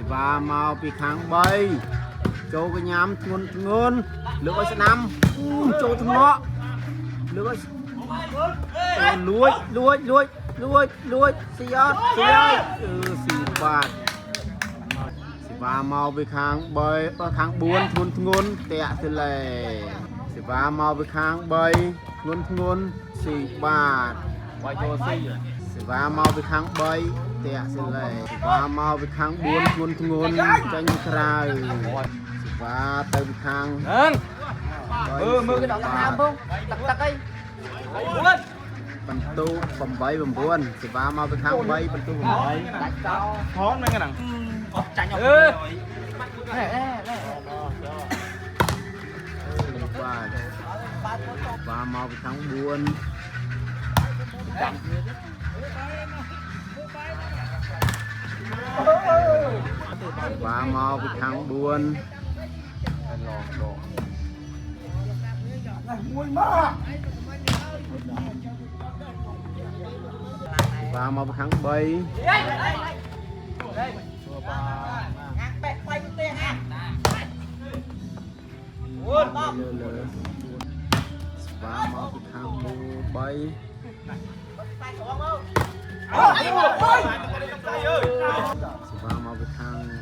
và màu bị kháng bay châu cái nhám ngôn lưỡi sẽ nằm châu thằng nó lưỡi lùi xì bạt và màu bị kháng bay kháng buôn thun ngôn tẹt từ lề và màu bị kháng bay ngôn xì bạt và màu bị kháng bay tẹt từ lề và màu bị kháng buôn ngôn tranh cài và tay bị kháng mưa cái đó làm không tắc ấy bắn tu bầm bay bầm buôn thì va mau cái kháng bay bắn tu bầm bay thón mấy cái nằng chạy nhọc và mau cái kháng buôn và mau cái kháng buôn và mau kháng bay và mau kháng bay và mau kháng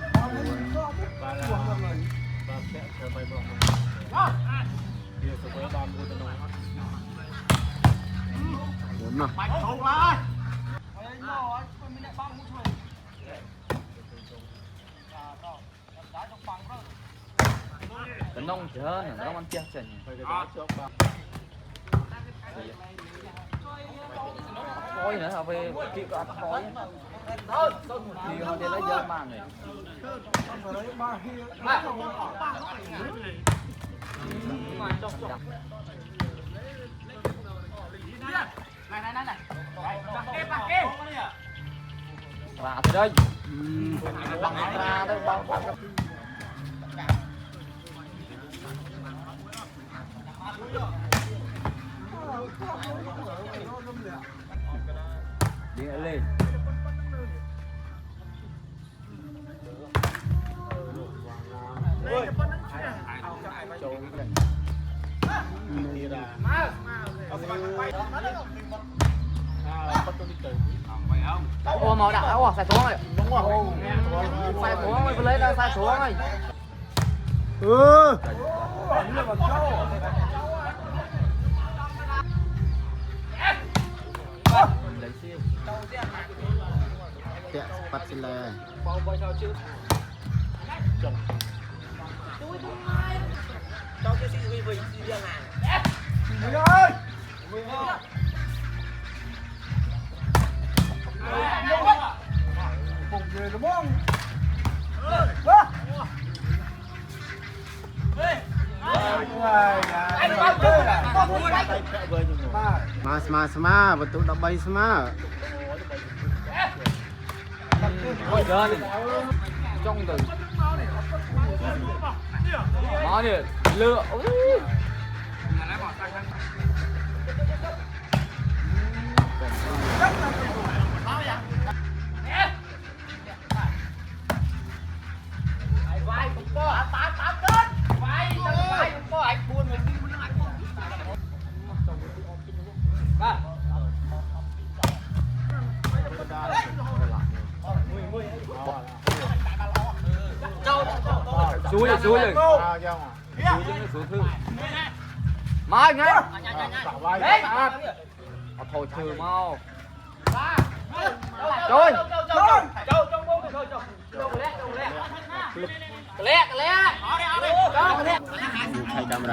bốn nào cái nông chớ nó ăn chia chừng khói nữa về kịp ăn khói thì họ sẽ lấy dơ mang này và từ đây bằng ra đây bao đi lên ô màu đạo ô xài xuống rồi đúng rồi xài xuống rồi lấy ra xài xuống rồi tẹt bắt xin lè cho cái gì vì riêng à Sama betul dah baik sama. Ôi giời trong từ nó đi lựa Chui rồi, chui rồi. Chui chứ nó xuống thư. Mai ngay. Thôi thử mau. Trôi. Lẹ.